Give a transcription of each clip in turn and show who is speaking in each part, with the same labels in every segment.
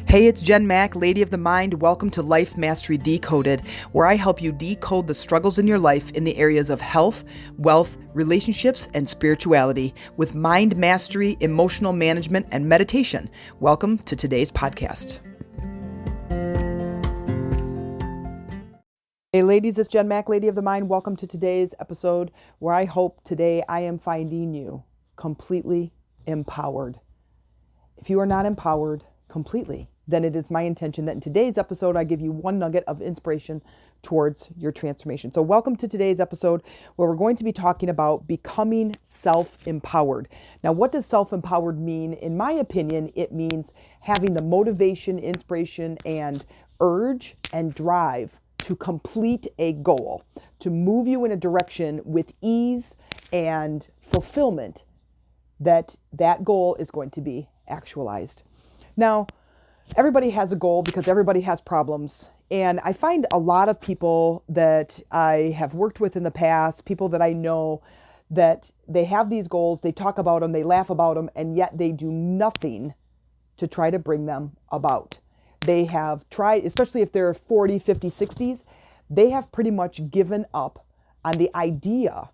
Speaker 1: Hey, it's Jen Mack, Lady of the Mind. Welcome to Life Mastery Decoded, where I help you decode the struggles in your life in the areas of health, wealth, relationships, and spirituality with mind mastery, emotional management, and meditation. Welcome to today's podcast. Hey ladies, it's Jen Mack, Lady of the Mind. Welcome to today's episode where I hope today I am finding you completely empowered. If you are not empowered completely, then it is my intention that in today's episode, I give you one nugget of inspiration towards your transformation. So welcome to today's episode where we're going to be talking about becoming self-empowered. Now, what does self-empowered mean? In my opinion, it means having the motivation, inspiration, and urge and drive to complete a goal, to move you in a direction with ease and fulfillment that goal is going to be actualized. Now, everybody has a goal because everybody has problems. And I find a lot of people that I have worked with in the past, people that I know, that they have these goals, they talk about them, they laugh about them, and yet they do nothing to try to bring them about. They have tried, especially if they're 40, 50, 60s, they have pretty much given up on the idea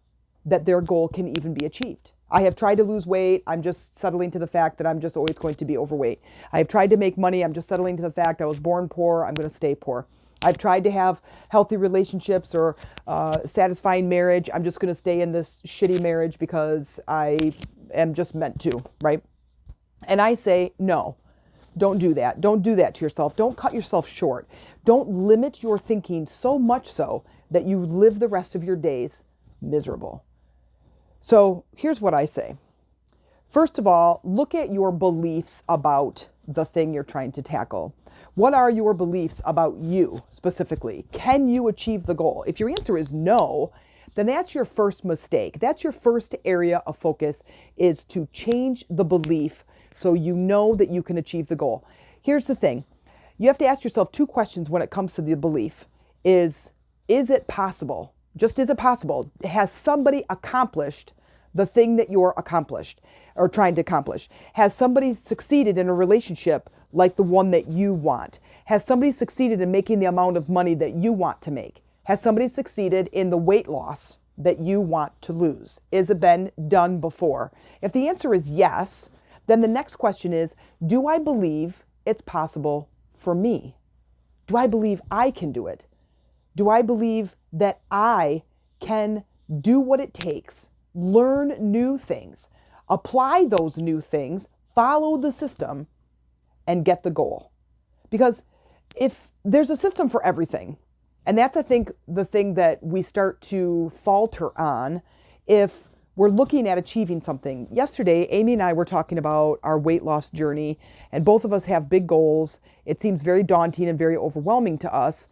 Speaker 1: that their goal can even be achieved. I have tried to lose weight. I'm just settling to the fact that I'm just always going to be overweight. I have tried to make money. I'm just settling to the fact I was born poor. I'm going to stay poor. I've tried to have healthy relationships or satisfying marriage. I'm just going to stay in this shitty marriage because I am just meant to, right? And I say, no, don't do that. Don't do that to yourself. Don't cut yourself short. Don't limit your thinking so much so that you live the rest of your days miserable. So here's what I say. First of all, look at your beliefs about the thing you're trying to tackle. What are your beliefs about you specifically? Can you achieve the goal? If your answer is no, then that's your first mistake. That's your first area of focus, is to change the belief so you know that you can achieve the goal. Here's the thing. You have to ask yourself two questions when it comes to the belief. Is it possible? Just is it possible? Has somebody accomplished the thing that you're accomplished or trying to accomplish? Has somebody succeeded in a relationship like the one that you want? Has somebody succeeded in making the amount of money that you want to make? Has somebody succeeded in the weight loss that you want to lose? Has it been done before? If the answer is yes, then the next question is, do I believe it's possible for me? Do I believe I can do it? Do I believe that I can do what it takes, learn new things, apply those new things, follow the system, and get the goal? Because if there's a system for everything, and that's, I think, the thing that we start to falter on if we're looking at achieving something. Yesterday, Amy and I were talking about our weight loss journey, and both of us have big goals. It seems very daunting and very overwhelming to us.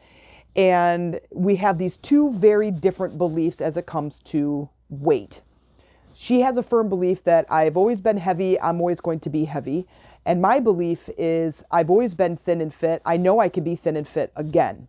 Speaker 1: And we have these two very different beliefs as it comes to weight. She has a firm belief that I've always been heavy, I'm always going to be heavy. And my belief is I've always been thin and fit. I know I can be thin and fit again.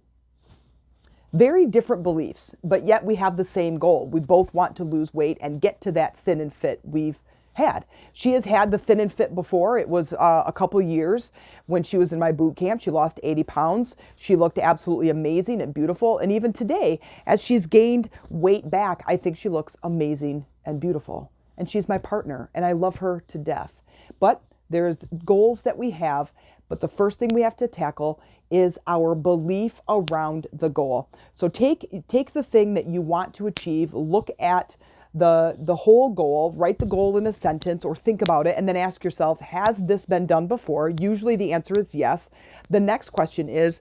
Speaker 1: Very different beliefs, but yet we have the same goal. We both want to lose weight and get to that thin and fit we've had. She has had the thin and fit before. It was a couple years when she was in my boot camp. She lost 80 pounds. She looked absolutely amazing and beautiful. And even today, as she's gained weight back, I think she looks amazing and beautiful. And she's my partner, and I love her to death. But there's goals that we have, but the first thing we have to tackle is our belief around the goal. So take the thing that you want to achieve, look at the whole goal, write the goal in a sentence or think about it, and then ask yourself, has this been done before? Usually the answer is yes. The next question is,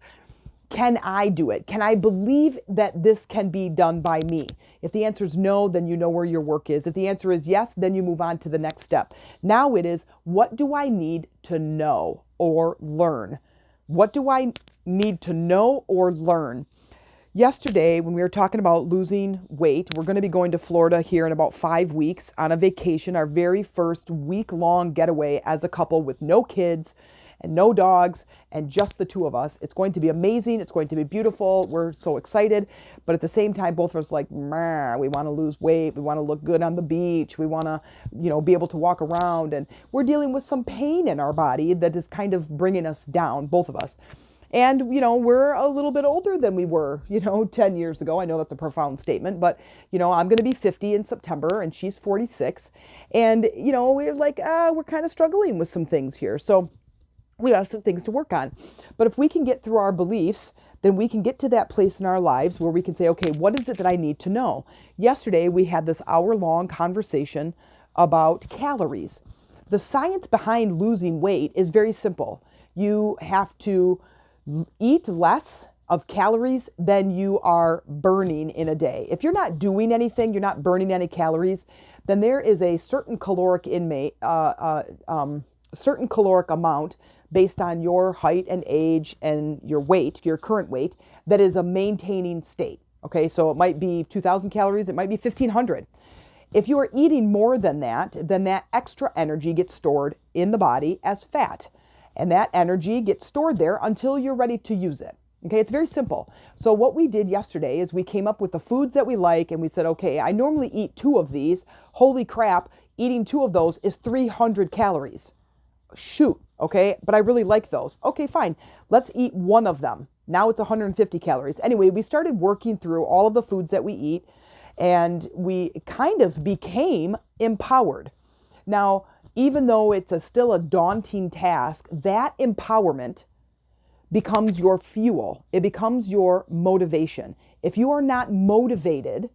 Speaker 1: can I do it? Can I believe that this can be done by me? If the answer is no, then you know where your work is. If the answer is yes, then you move on to the next step. Now it is, what do I need to know or learn? What do I need to know or learn? Yesterday, when we were talking about losing weight, we're going to be going to Florida here in about 5 weeks on a vacation, our very first week-long getaway as a couple with no kids and no dogs and just the two of us. It's going to be amazing. It's going to be beautiful. We're so excited. But at the same time, both of us like, we want to lose weight. We want to look good on the beach. We want to, be able to walk around. And we're dealing with some pain in our body that is kind of bringing us down, both of us. And, we're a little bit older than we were, 10 years ago. I know that's a profound statement, but, I'm going to be 50 in September and she's 46. And, we're like, we're kind of struggling with some things here. So we have some things to work on. But if we can get through our beliefs, then we can get to that place in our lives where we can say, okay, what is it that I need to know? Yesterday, we had this hour-long conversation about calories. The science behind losing weight is very simple. You have to eat less of calories than you are burning in a day. If you're not doing anything, you're not burning any calories, then there is a certain caloric certain caloric amount based on your height and age and your weight, your current weight, that is a maintaining state. Okay, so it might be 2,000 calories, it might be 1,500. If you are eating more than that, then that extra energy gets stored in the body as fat. And that energy gets stored there until you're ready to use it. Okay, it's very simple. So what we did yesterday is we came up with the foods that we like and we said, okay, I normally eat 2 of these. Holy crap, eating 2 of those is 300 calories. Shoot, okay, but I really like those. Okay, fine. Let's eat 1 of them. Now it's 150 calories. Anyway, we started working through all of the foods that we eat and we kind of became empowered. Now, even though it's still a daunting task, that empowerment becomes your fuel. It becomes your motivation. If you are not motivated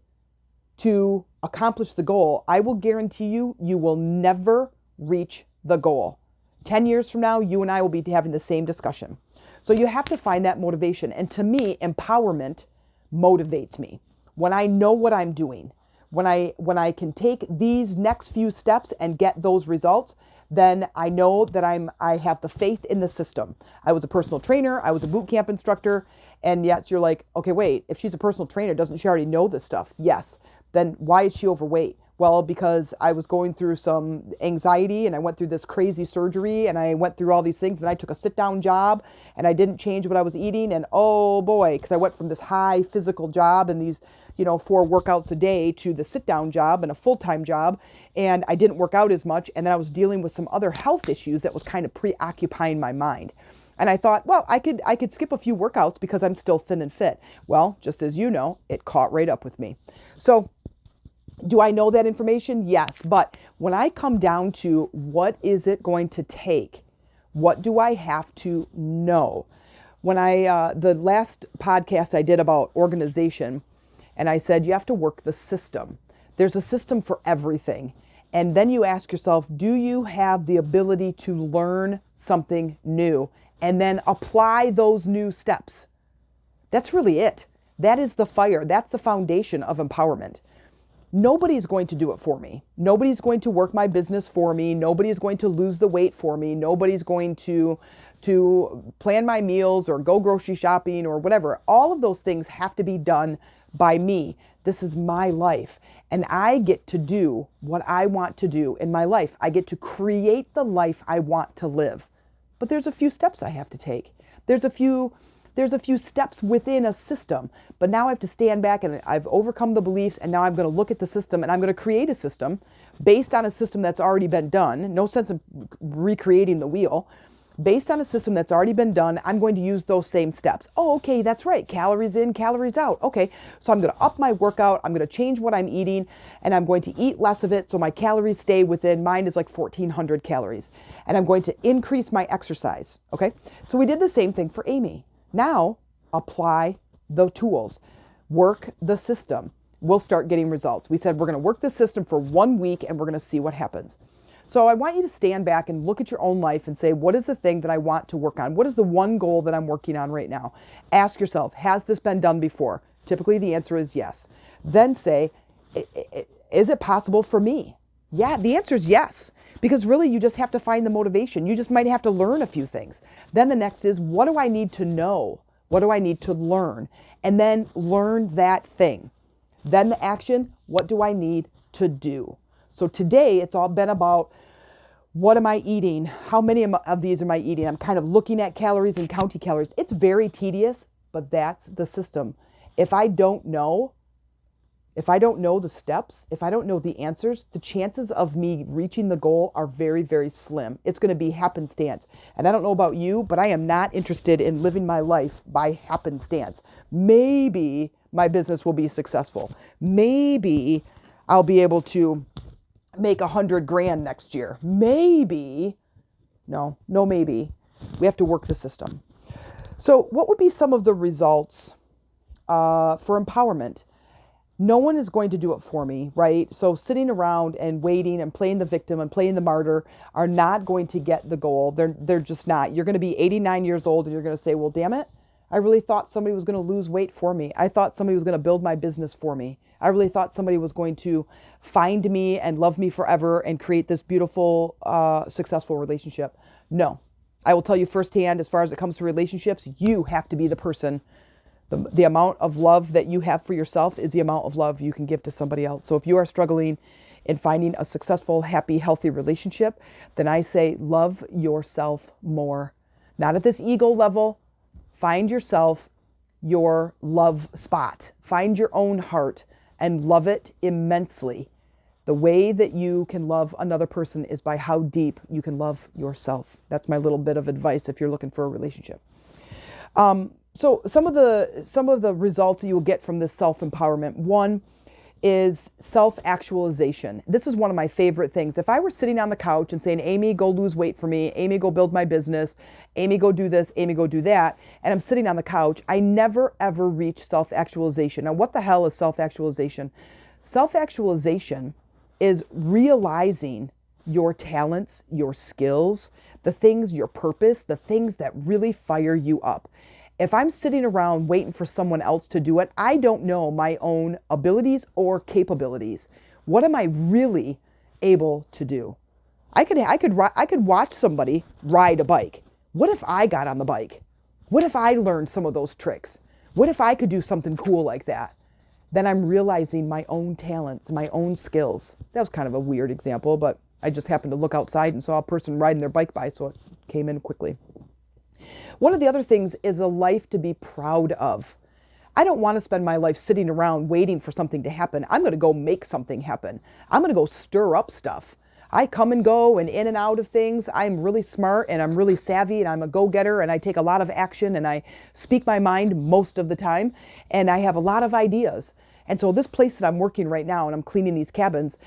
Speaker 1: to accomplish the goal, I will guarantee you, you will never reach the goal. 10 years from now, you and I will be having the same discussion. So you have to find that motivation. And to me, empowerment motivates me. When I know what I'm doing, when I can take these next few steps and get those results, then I know that I have the faith in the system. I was a personal trainer, I was a boot camp instructor, and yet you're like, okay, wait, if she's a personal trainer, doesn't she already know this stuff? Yes. Then why is she overweight? Well, because I was going through some anxiety and I went through this crazy surgery and I went through all these things and I took a sit-down job and I didn't change what I was eating. And oh boy, because I went from this high physical job and these, 4 workouts a day to the sit-down job and a full-time job. And I didn't work out as much. And then I was dealing with some other health issues that was kind of preoccupying my mind. And I thought, well, I could skip a few workouts because I'm still thin and fit. Well, just as you know, it caught right up with me. So do I know that information? Yes. But when I come down to what is it going to take? What do I have to know? When the last podcast I did about organization, and I said, you have to work the system. There's a system for everything. And then you ask yourself, do you have the ability to learn something new and then apply those new steps? That's really it. That is the fire. That's the foundation of empowerment. Nobody's going to do it for me. Nobody's going to work my business for me. Nobody's going to lose the weight for me. Nobody's going to plan my meals or go grocery shopping or whatever. All of those things have to be done by me. This is my life. And I get to do what I want to do in my life. I get to create the life I want to live. But there's a few steps I have to take. There's a few steps within a system, but now I have to stand back and I've overcome the beliefs and now I'm going to look at the system and I'm going to create a system based on a system that's already been done. No sense of recreating the wheel. Based on a system that's already been done, I'm going to use those same steps. Oh, okay, that's right. Calories in, calories out. Okay, so I'm going to up my workout. I'm going to change what I'm eating and I'm going to eat less of it so my calories stay within, mine is like 1,400 calories. And I'm going to increase my exercise. Okay, so we did the same thing for Amy. Now, apply the tools, work the system. We'll start getting results. We said we're going to work the system for 1 week and we're going to see what happens. So I want you to stand back and look at your own life and say, what is the thing that I want to work on? What is the one goal that I'm working on right now? Ask yourself, has this been done before? Typically the answer is yes. Then say, is it possible for me? Yeah, the answer is yes. Because really you just have to find the motivation. You just might have to learn a few things. Then the next is, what do I need to know? What do I need to learn? And then learn that thing. Then the action, what do I need to do? So today it's all been about What am I eating? How many of these am I eating? I'm kind of looking at calories and counting calories. It's very tedious, but that's the system. If I don't know the steps, if I don't know the answers, the chances of me reaching the goal are very, very slim. It's going to be happenstance. And I don't know about you, but I am not interested in living my life by happenstance. Maybe my business will be successful. Maybe I'll be able to make $100,000 next year. Maybe. No maybe. We have to work the system. So what would be some of the results for empowerment? No one is going to do it for me, right? So sitting around and waiting and playing the victim and playing the martyr are not going to get the goal. They're just not. You're going to be 89 years old and you're going to say, well, damn it. I really thought somebody was going to lose weight for me. I thought somebody was going to build my business for me. I really thought somebody was going to find me and love me forever and create this beautiful, successful relationship. No, I will tell you firsthand, as far as it comes to relationships, you have to be the person. The amount of love that you have for yourself is the amount of love you can give to somebody else. So if you are struggling in finding a successful, happy, healthy relationship, then I say love yourself more. Not at this ego level. Find yourself your love spot. Find your own heart and love it immensely. The way that you can love another person is by how deep you can love yourself. That's my little bit of advice if you're looking for a relationship. So some of the results that you will get from this self-empowerment, one is self-actualization. This is one of my favorite things. If I were sitting on the couch and saying, Amy, go lose weight for me, Amy, go build my business, Amy, go do this, Amy, go do that, and I'm sitting on the couch, I never ever reach self-actualization. Now, what the hell is self-actualization? Self-actualization is realizing your talents, your skills, the things, your purpose, the things that really fire you up. If I'm sitting around waiting for someone else to do it, I don't know my own abilities or capabilities. What am I really able to do? I could watch somebody ride a bike. What if I got on the bike? What if I learned some of those tricks? What if I could do something cool like that? Then I'm realizing my own talents, my own skills. That was kind of a weird example, but I just happened to look outside and saw a person riding their bike by, so it came in quickly. One of the other things is a life to be proud of. I don't want to spend my life sitting around waiting for something to happen. I'm going to go make something happen. I'm going to go stir up stuff. I come and go and in and out of things. I'm really smart and I'm really savvy and I'm a go-getter and I take a lot of action and I speak my mind most of the time and I have a lot of ideas. And so this place that I'm working right now and I'm cleaning these cabins,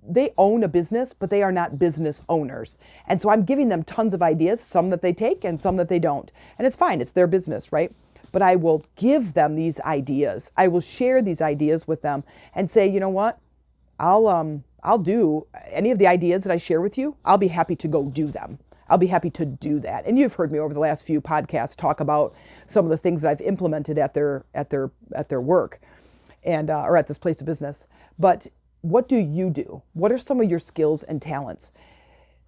Speaker 1: they own a business, but they are not business owners. And so I'm giving them tons of ideas, some that they take and some that they don't. And it's fine, it's their business, right? But I will give them these ideas. I will share these ideas with them and say, you know what? I'll do any of the ideas that I share with you. I'll be happy to go do them. I'll be happy to do that. And you've heard me over the last few podcasts talk about some of the things that I've implemented at their work and or at this place of business. But what do you do? What are some of your skills and talents?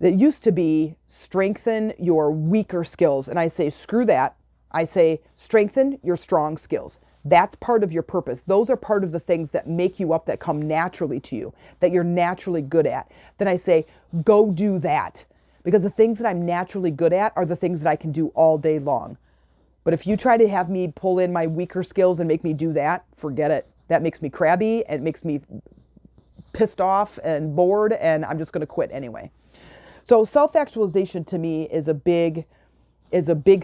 Speaker 1: That used to be strengthen your weaker skills. And I say, screw that. I say, strengthen your strong skills. That's part of your purpose. Those are part of the things that make you up, that come naturally to you, that you're naturally good at. Then I say, go do that. Because the things that I'm naturally good at are the things that I can do all day long. But if you try to have me pull in my weaker skills and make me do that, forget it. That makes me crabby and it makes me pissed off and bored, and I'm just going to quit anyway. So self-actualization to me is a big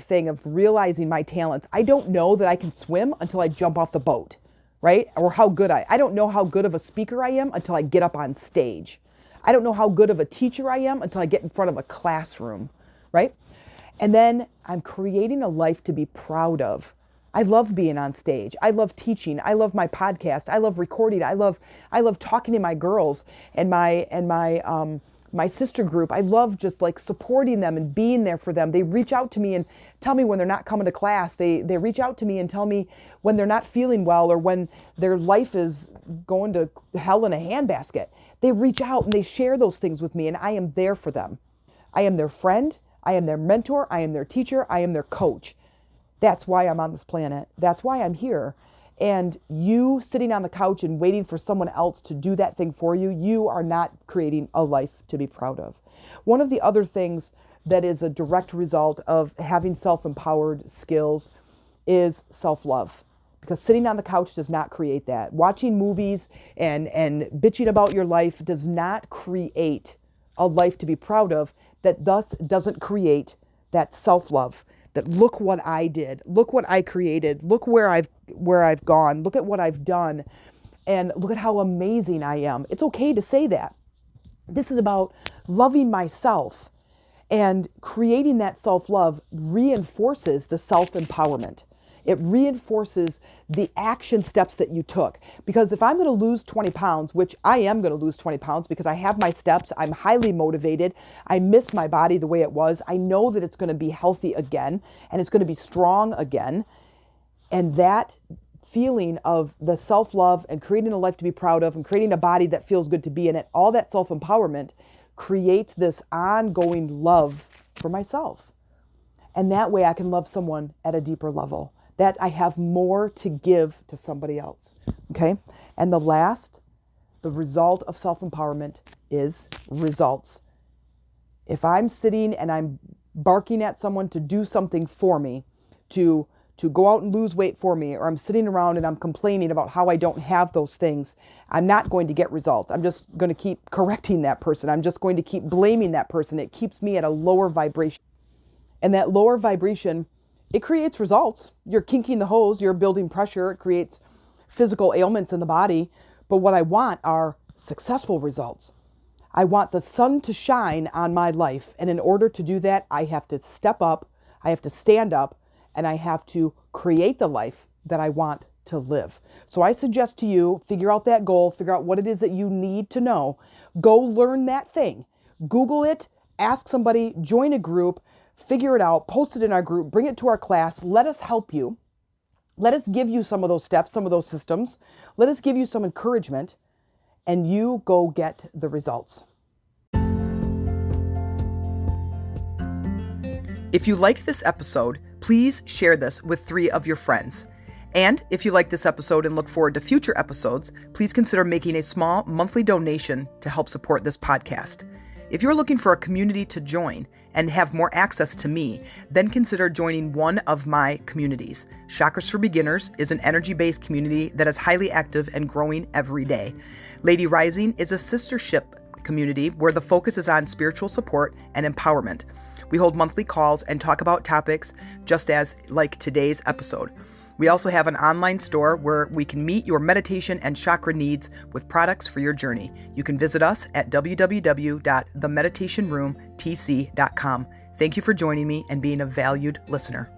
Speaker 1: thing of realizing my talents. I don't know that I can swim until I jump off the boat, right? Or how good I don't know how good of a speaker I am until I get up on stage. I don't know how good of a teacher I am until I get in front of a classroom, right? And then I'm creating a life to be proud of. I love being on stage. I love teaching. I love my podcast. I love recording. I love talking to my girls and my sister group. I love just like supporting them and being there for them. They reach out to me and tell me when they're not coming to class. They reach out to me and tell me when they're not feeling well or when their life is going to hell in a handbasket. They reach out and they share those things with me, and I am there for them. I am their friend. I am their mentor. I am their teacher. I am their coach. That's why I'm on this planet. That's why I'm here. and you sitting on the couch and waiting for someone else to do that thing for you, you are not creating a life to be proud of. One of the other things that is a direct result of having self-empowered skills is self-love. Because sitting on the couch does not create that. Watching movies and bitching about your life does not create a life to be proud of, that thus doesn't create that self-love. That look what I did, look what I created, look where I've gone, look at what I've done, and look at how amazing I am. It's okay to say that. This is about loving myself, and creating that self-love reinforces the self-empowerment. It reinforces the action steps that you took. Because if I'm going to lose 20 pounds, which I am going to lose 20 pounds because I have my steps, I'm highly motivated, I miss my body the way it was, I know that it's going to be healthy again, and it's going to be strong again. And that feeling of the self-love and creating a life to be proud of and creating a body that feels good to be in it, all that self-empowerment creates this ongoing love for myself. And that way I can love someone at a deeper level. That I have more to give to somebody else. Okay? And the result of self-empowerment is results. If I'm sitting and I'm barking at someone to do something for me, to go out and lose weight for me, or I'm sitting around and I'm complaining about how I don't have those things, I'm not going to get results. I'm just going to keep correcting that person. I'm just going to keep blaming that person. It keeps me at a lower vibration. And that lower vibration, it creates results. You're kinking the hose, you're building pressure, it creates physical ailments in the body. But what I want are successful results. I want the sun to shine on my life. And in order to do that, I have to step up, I have to stand up, and I have to create the life that I want to live. So I suggest to you, figure out that goal, figure out what it is that you need to know. Go learn that thing. Google it, ask somebody, join a group, figure it out, post it in our group, bring it to our class. Let us help you. Let us give you some of those steps, some of those systems. Let us give you some encouragement, and you go get the results. If you liked this episode, please share this with 3 of your friends. And if you like this episode and look forward to future episodes, please consider making a small monthly donation to help support this podcast. If you're looking for a community to join and have more access to me, then consider joining one of my communities. Chakras for Beginners is an energy-based community that is highly active and growing every day. Lady Rising is a sistership community where the focus is on spiritual support and empowerment. We hold monthly calls and talk about topics just as like today's episode. We also have an online store where we can meet your meditation and chakra needs with products for your journey. You can visit us at www.themeditationroomtc.com. Thank you for joining me and being a valued listener.